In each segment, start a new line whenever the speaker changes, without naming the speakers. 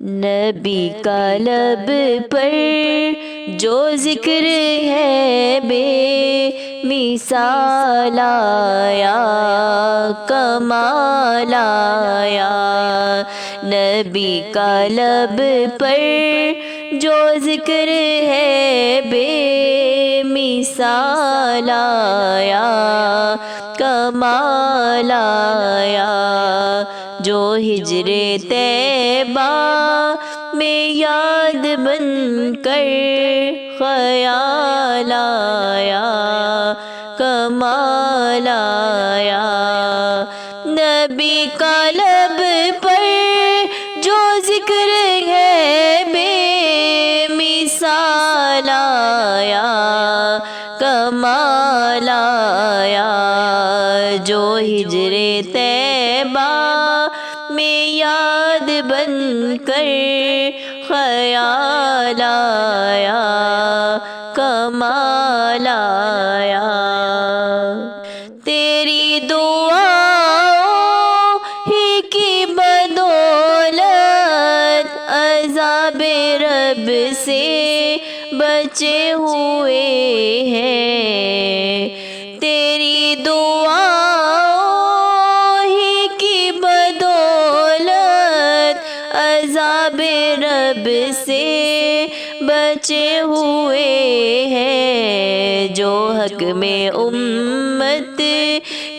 نبی کا لب پر جو ذکر ہے بے مثال آیا، کمال آیا۔ نبی کا لب پر جو ذکر ہے بے مثال آیا، کمال آیا۔ جو ہجر طیبہ میں یاد بن کر خیال آیا، کمال آیا۔ نبی کا لب پر جو ذکر ہے بے مثال آیا، کمال آیا۔ جو ہجر طیبہ میں یاد بن کر خیال آیا، کمال آیا۔ تیری دعاؤں ہی کی بدولت عذاب رب سے بچے ہوئے ہیں۔ تیری دعاؤں ہی کی بدولت عذاب رب سے بچے ہوئے ہیں۔ جو حق میں امت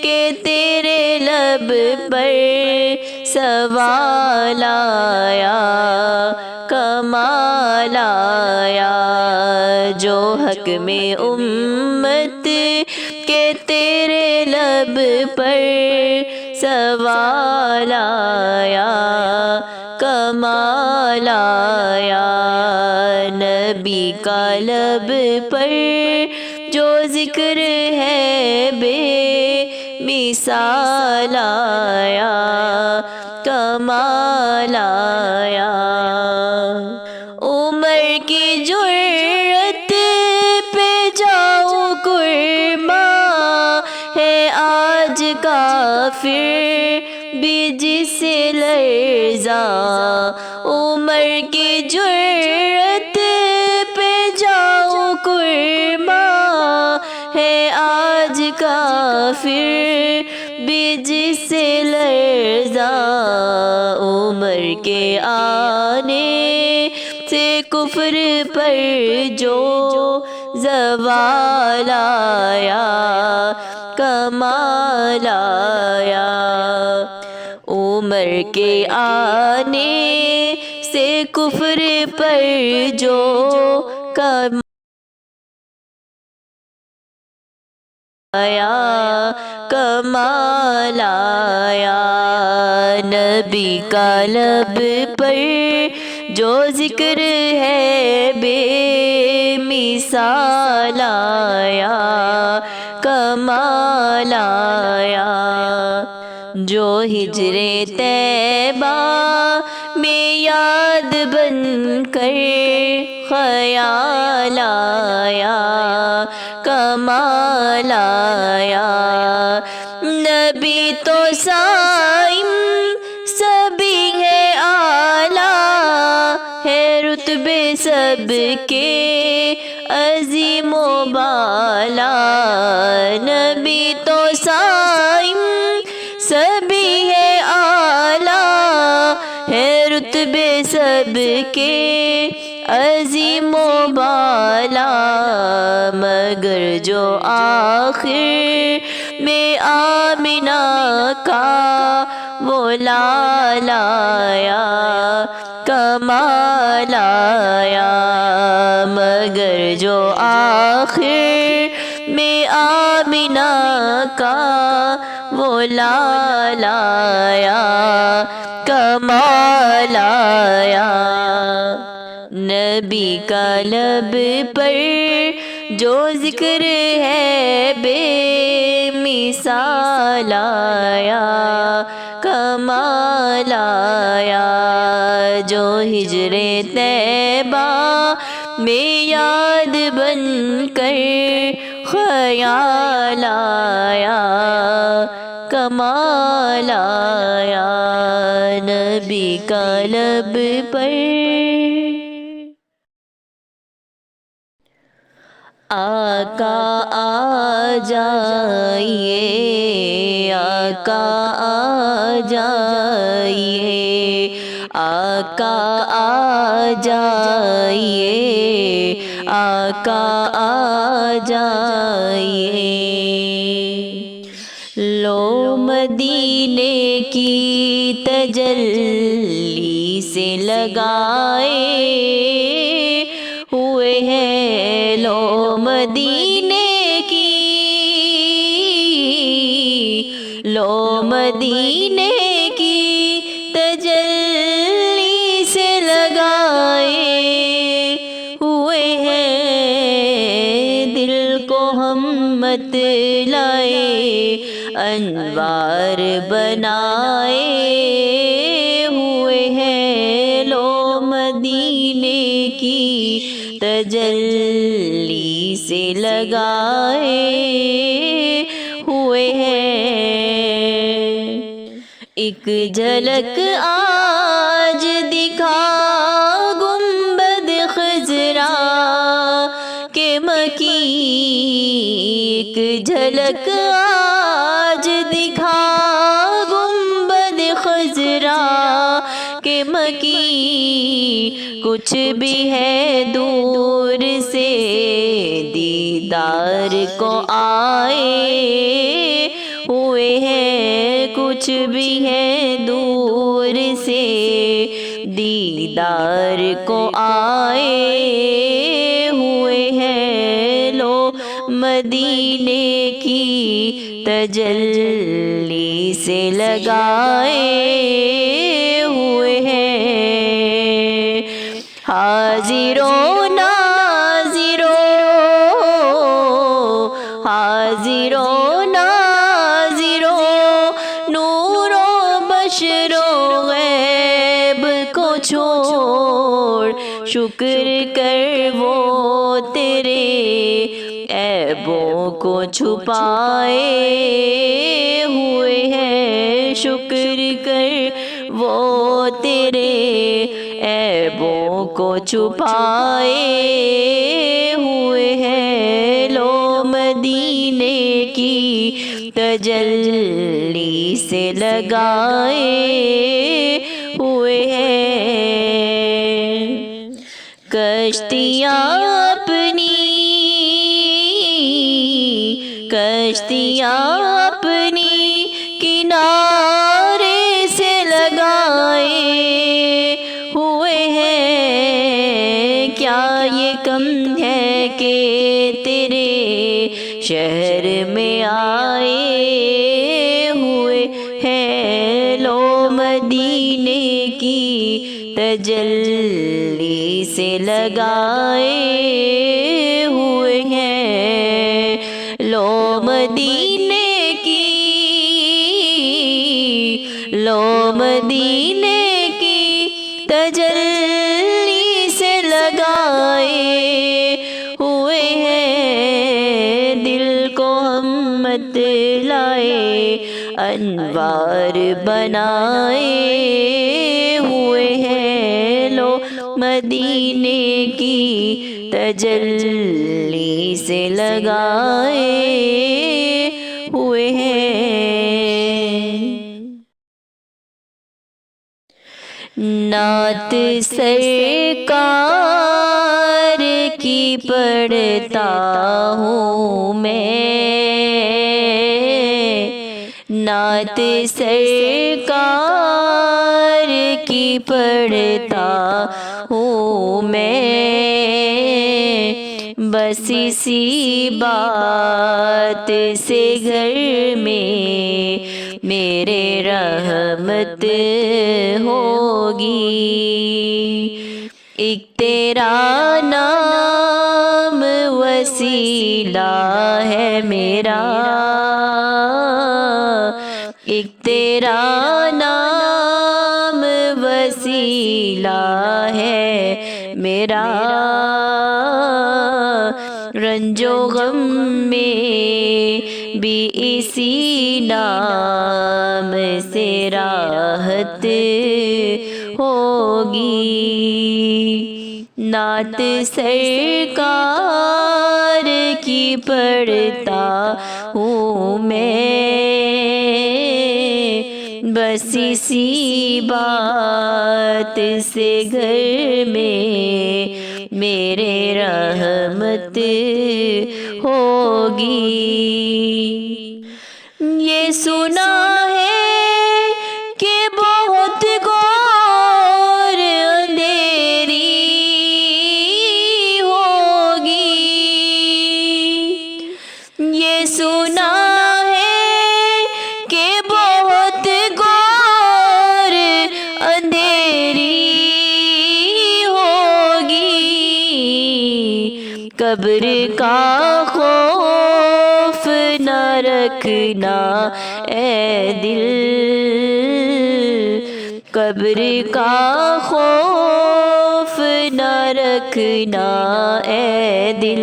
کے تیرے لب پر سوال آیا، کمال آیا۔ جو حق میں امت کے تیرے لب پر سوال آیا، کمال آیا۔ نبی کا لب پر جو ذکر ہے بے مثال آیا، کمال آیا۔ عمر کی جرأت پہ جاؤ قرباں ہے آج کافر بھی جس لرزاں۔ عمر کی جرأت پہ جاؤ قرباں ہے آج کافر بھی جس لرزاں۔ عمر کے آنے سے کفر پر جو زوال آیا، کمال آیا۔ عمر کے آنے سے کفر پر جو کمال آیا، کمال آیا۔ نبی کا لب پر جو ذکر ہے بے مثال آیا، کمال آیا۔ جو ہجر طیبہ میں یاد بن کر خیال آیا، کمال آیا۔ نبی تو صائم سبھی ہے اعلیٰ، ہے رتبے سب کے عظیم و بالا۔ نبی تو صائم سبھی ہے اعلیٰ، ہے رتبے سب کے عظیم و بالا۔ مگر جو آخر میں آمنہ کا وہ لال آیا، کمال آیا۔ مگر جو آخر میں آمنہ کا وہ لال آیا، کمال آیا۔ نبی کا لب پر جو ذکر ہے بے مثال آیا، کمال آیا۔ جو ہجر طیبہ میں یاد بن کر خیال آیا، کمال آیا۔ نبی کا لب پر آقا آ جائیے، آقا آ جائیے، آقا آ جائیے، آقا آ جائیے۔ لو مدینے کی تجلی سے لگائے ہوئے ہیں، لو مدینے کی، لو مدینے کی تجلی سے لگائے ہوئے ہیں، دل کو ہم مت لائے انوار بنائے ہوئے ہیں، لو مدینے کی تجلی سے لگائے ہوئے ہیں۔ ایک جھلک آج دکھا گنبد خضرا کے مکی، ایک جھلک آج دکھا گنبد خضرا کے مکی، کچھ بھی ہے دور سے دیدار کو آئے ہوئے ہیں، کچھ بھی ہے دور سے دیدار کو آئے ہوئے ہیں، لو مدینے کی تجلی سے لگائے ہوئے ہیں۔ حاضرو ناظرو، حاضرو ناظرو، نور و بشر و غیب کو چھوڑ شکر کر وہ تیرے عیبوں کو چھپائے ہوئے ہیں، شکر کر وہ تیرے عیبوں کو چھپائے ہوئے ہیں، لو مدینے کی تجلی سے لگائے ہوئے ہیں۔ کشتیاں اپنی، کشتیاں اپنی کنارے سے لگائے ہوئے ہیں، کیا یہ کم ہے کہ تیرے شہر میں آئے ہوئے ہیں، لو مدینے کی تجلی سے لگائے ہوئے ہیں، لو مدینے کی، لو مدینے کی تجلی سے لگائے ہوئے ہیں، دل کو ہم مت لائے انوار بنائے ہوئے ہیں، لو مدینے کی تجلی سے لگائے ہوئے ہیں۔ نعت سرکار کی پڑھتا ہوں میں، نعت سرکار کی پڑھتا ہوں میں، بس اسی بات سے گھر میں میرے رحمت ہوگی، ایک تیرا نام وسیلہ ہے میرا، ایک تیرا نام وسیلہ ہے میرا، رنج و غم میں بھی اسی نام سے راحت نعت سرکار کی پڑھتا ہوں میں، بس اسی بات سے گھر میں میرے رحمت ہوگی۔ یہ سنا ہے کہ بہت گھور اندھیری ہوگی، یہ سنا ہے کہ بہت گھور اندھیری ہوگی، قبر کا خوف نہ رکھنا اے دل، قبر کا خوف نہ رکھنا اے دل،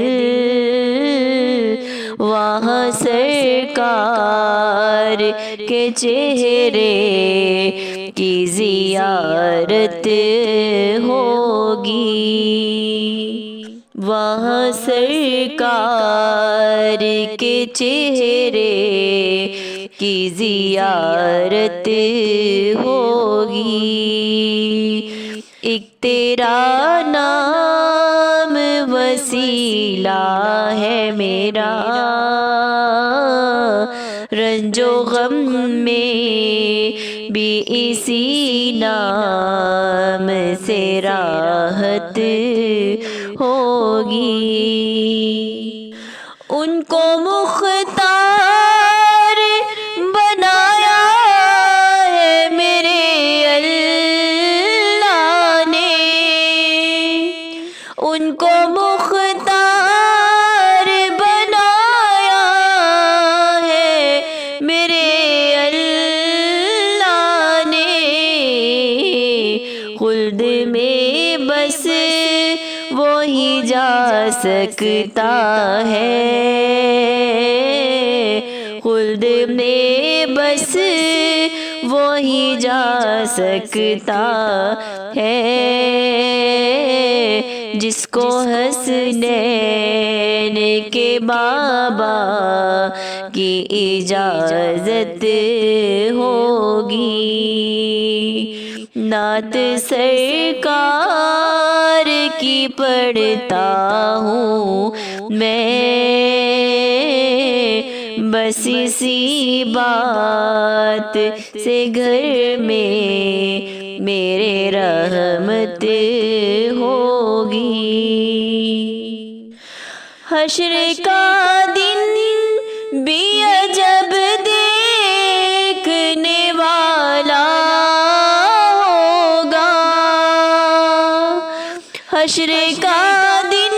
وہاں سرکار کے چہرے کی زیارت ہوگی، وہاں سرکار کے چہرے کی زیارت ہوگی۔ ایک تیرا نام وسیلہ ہے میرا، رنج و غم میں بھی اسی نام سے راحت ہوگی۔ ان کو مختار بنایا ہے میرے اللہ نے، ان کو مختار بنایا ہے میرے اللہ نے، خلد میں بس وہی جا سکتا ہے، خلد میں بس وہی جا سکتا ہے، جس کو حسنین کے بابا کی اجازت ہوگی۔ نعت سرکار کی پڑھتا ہوں میں، بس اسی بات سے گھر میں میرے رحمت ہوگی۔ حشر کا دن بھی عجب دیکھنے والا ہوگا، حشر کا دن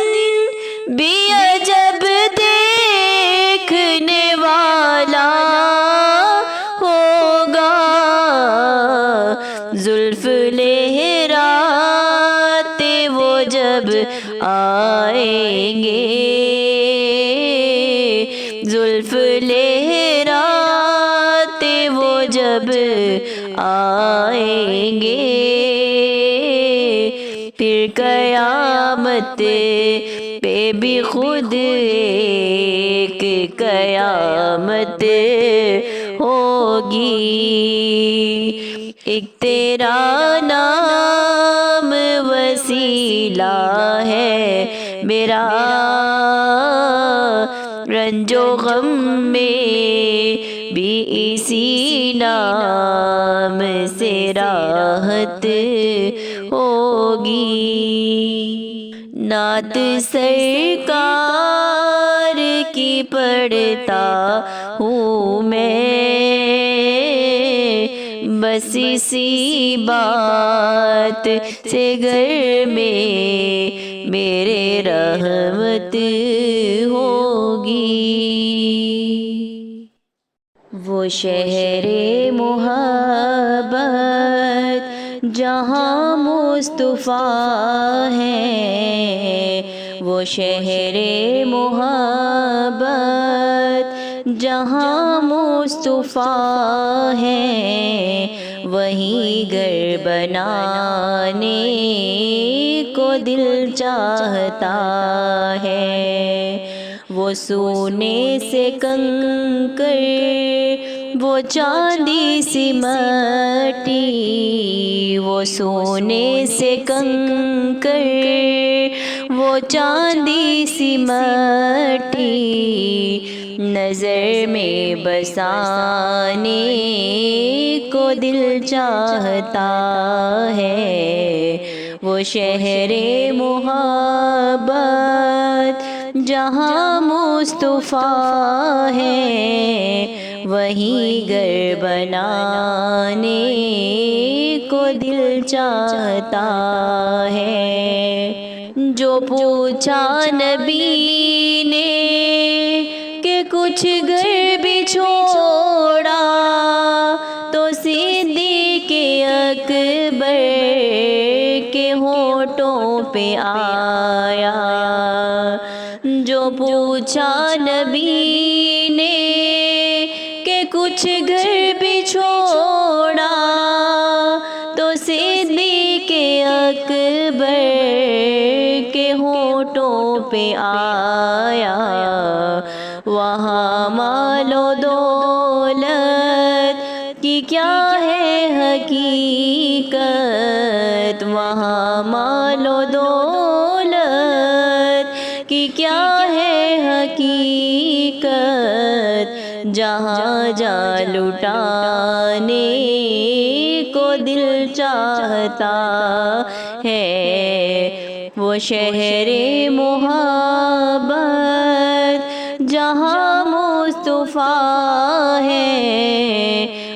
بھی عجب دیکھنے والا ہوگا، زلف لہراتے وہ جب آئیں گے، زلف لہراتے وہ جب آئیں گے، پھر قیامت پہ بھی خود ایک قیامت ہوگی۔ ایک تیرا نام وسیلہ ہے میرا، رنج و غم میں بھی اسی نام سے راحت ہوگی۔ نعت سرکار کی پڑھتا ہوں میں، بس اسی بات سے گھر میں میرے رحمت ہوگی۔ وہ شہر محبت جہاں مصطفیٰ ہے، وہ شہر محبت جہاں مصطفیٰ ہے، وہیں گھر بنانے کو دل چاہتا ہے۔ وہ سونے سے کنکر، وہ چاندی سی مٹی، وہ سونے سے کنکر، وہ چاندی سی مٹی، نظر میں بسانے کو دل چاہتا ہے۔ وہ شہر محبت جہاں مصطفیٰ ہے، وہیں گھر بنانے کو دل چاہتا ہے۔ جو پوچھا نبی نے کہ کچھ گھر بھی چھوڑا، تو صدیق اکبر کے ہونٹوں پہ آیا۔ جو پوچھا نبی نے کہ کچھ گھر بھی چھوڑا، تو صدیق اکبر کے ہونٹوں پہ آیا۔ وہاں مال و دولت کی کیا ہے حقیقت، وہاں مال و دولت کی کیا ہے حقیقت، جہاں جا لٹانے کو دل چاہتا ہے۔ وہ شہر محبت جہاں مصطفیٰ ہے،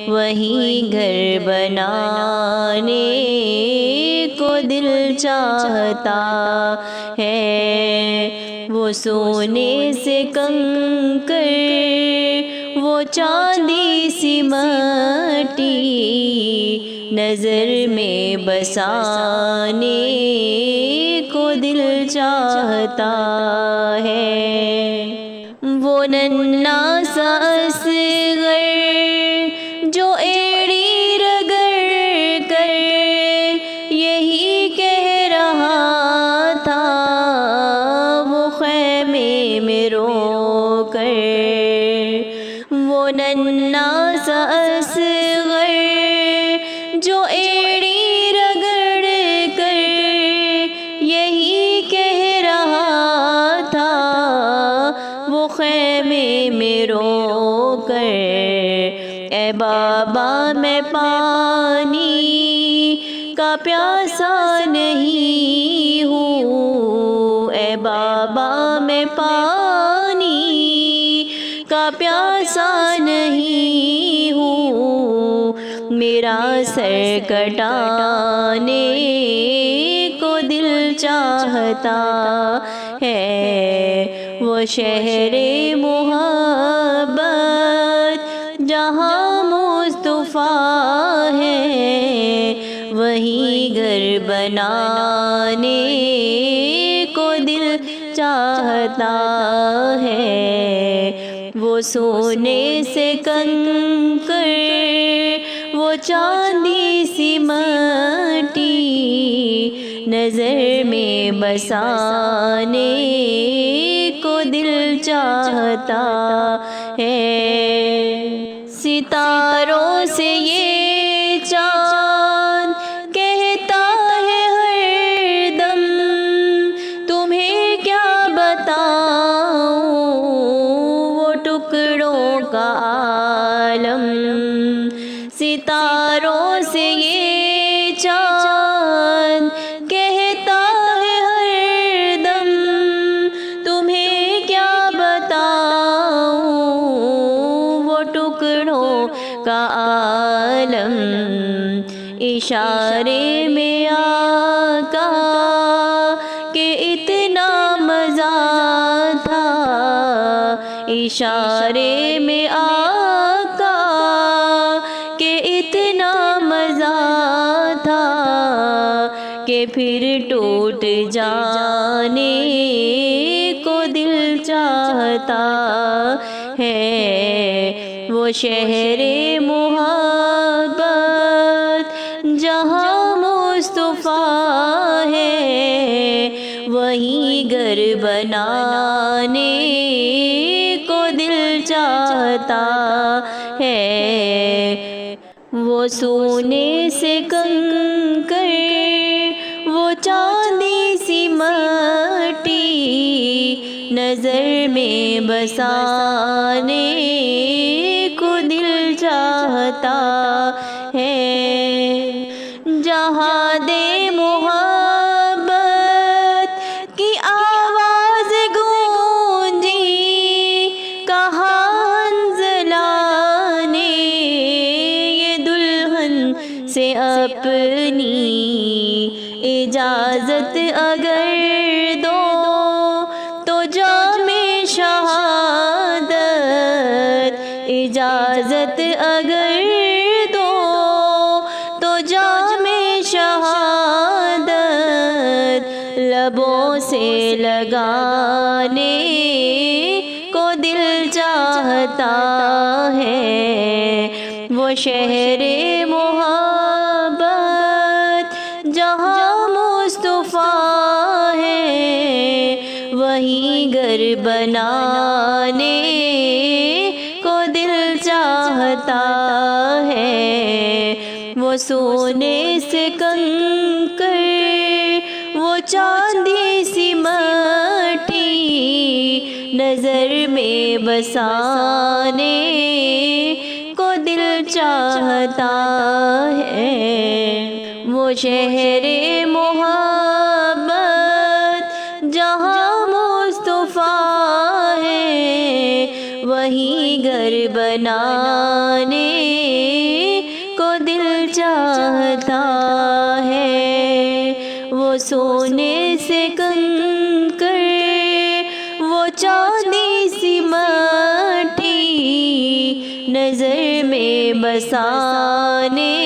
وہیں گھر بنانے کو دل چاہتا ہے۔ وہ سونے سے کنکر، وہ چاندی سی مٹی، نظر میں بسانے کو دل چاہتا ہے۔ وہ ننھا سا اصغر جو ایڑی رگڑ کر یہی کہہ رہا تھا، وہ خیمے میں رو کر۔ وہ ننھا سا اصغر جو ایڑی رگڑ کر یہی کہہ رہا تھا، وہ خیمے میں رو کر۔ اے بابا میں پانی کا پیاسا نہیں ہوں، اے بابا میں پانی کا پیاسا نہیں ہوں، میرا سر کٹانے کو دل چاہتا ہے۔ وہ شہر محبت جہاں مصطفیٰ ہے، وہیں گھر بنانے کو دل چاہتا ہے۔ وہ سونے سے کنکر، وہ چاندی سی مٹی، نظر میں بسانے کو دل چاہتا ہے۔ ستاروں سے یہ چاند کہتا ہے ہر دم، تمہیں کیا بتاؤں وہ ٹکڑوں کا عالم۔ ستاروں سے یہ چاند کہتا ہے ہر دم، تمہیں کیا بتاؤں وہ ٹکڑوں کا عالم۔ اشارے میں آقا کہ اتنا مزہ تھا، اشارے میں آقا کہ اتنا مزہ تھا، کہ پھر ٹوٹ جانے کو دل چاہتا ہے۔ وہ شہر محبت وہیں گھر بنانے کو دل چاہتا ہے، وہ سونے سے کنکر، وہ چاندی سی مٹی نظر میں بسانے کو دل چاہتا ہے۔ جہاں دے محبت کی آواز گونجی، کہاں حنظلہ نے یہ دلہن سے اپنی اجازت اگر دو تو جام شہادت، اجازت اگر دو تو جام شہادت لبوں سے لگانے کو دل چاہتا ہے۔ وہ شہر محبت جہاں مصطفیٰ ہے، وہیں گھر بنانے کو دل چاہتا ہے۔ وہ سونے سے کنکر، وہ چاندی سی مٹی نظر میں بسانے کو دل چاہتا ہے۔ وہ شہر محبت جہاں مصطفیٰ ہے، وہیں گھر بنانے کو دل چاہتا ہے۔ وہ سونے سے کنکر، وہ چاندی سی مٹی نظر میں بسانے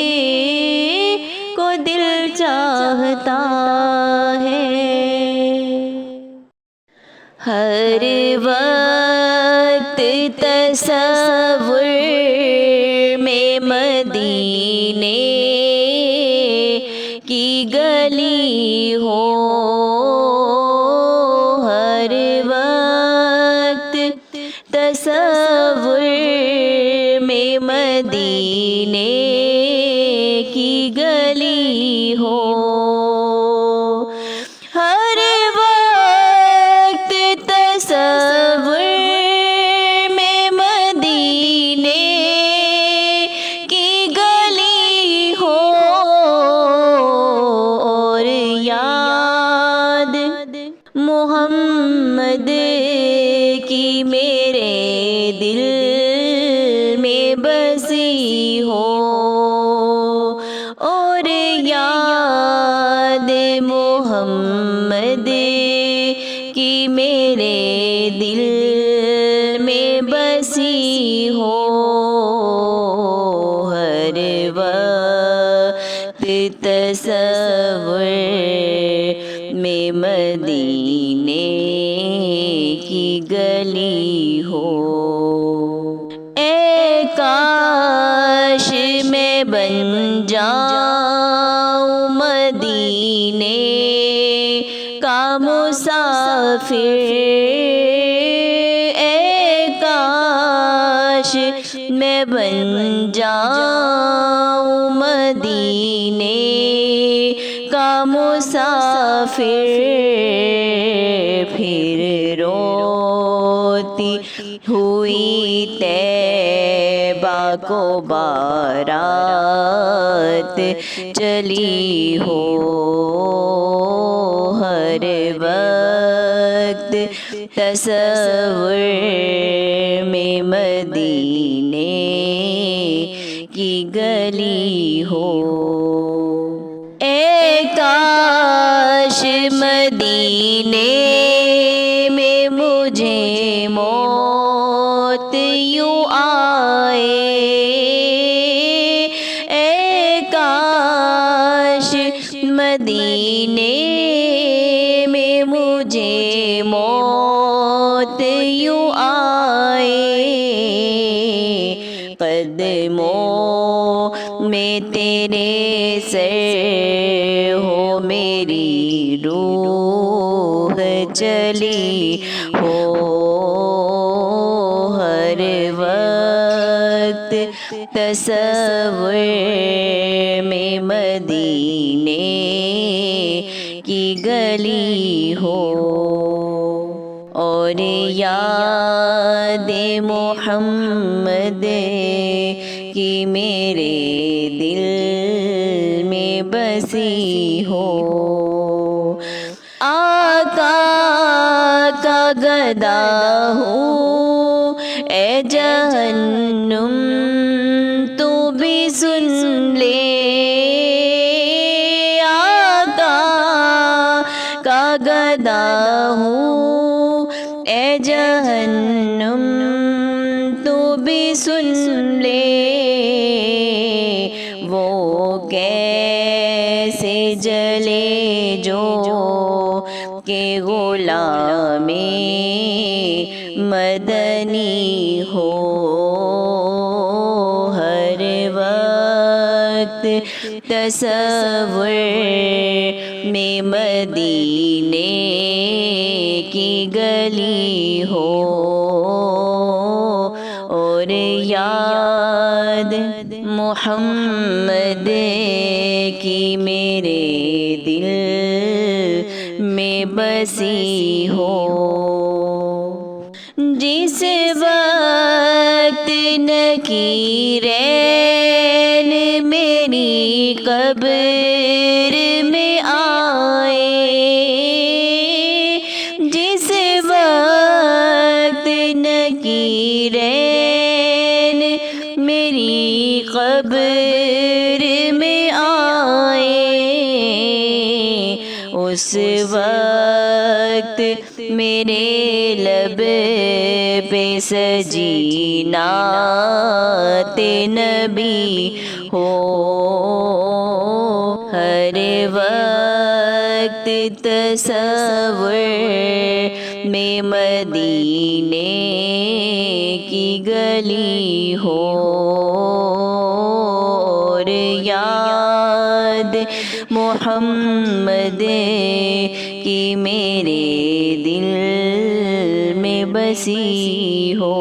کو دل چاہتا ہے۔ ہر وقت تصور میں مدینے کی گلی ہو، ہر وقت تصور میں مدینے کی گلی ہو، ہر وقت تصور میں مدینے کی گلی ہو، اور یاد محمد کی میرے دل میں بسی ہو، اور یاد محمد کی میرے دل میں بسی ہو، ہر وقت تصور میں مدینے کی گلی ہو۔ اے کاش میں بن جاؤں مدینے کا مسافر، اے کاش میں بن جاؤں مدینے کا مسافر، پھر روتی ہوئی طیبہ کو بارات چلی ہو، ہر وقت تصور میں مدینے کی گلی ہو۔ اے کاش مدینے میں مجھے موت یوں آئے، اے کاش مدینے میں مجھے موت یوں آئے، قدموں میں تیرے سر ہو میری روح چلی ہو ہر وقت تصور میں مدینے کی گلی ہو اور یاد محمد کی میرے دل میں بسی ہو آقا کا گدا ہوں اے جہنم تو بھی سن لے آقا کا گدا ہوں اے جہنم تو بھی سن لے وہ کیسے جلے جو کہ غلام مدنی ہو ہر وقت تصور میں مدینے کی گلی ہو اور یاد محمد کی میرے دل میں بسی ہو جس وقت نکیرین میری قبر میں آئے جس وقت نکیرین میری قبر میں آئے اس وقت میرے لب پہ سجی نعت نبی ہو ہر وقت تصور میں مدینے کی گلی ہو اور یاد محمد کی میرے دل میں بسی ہو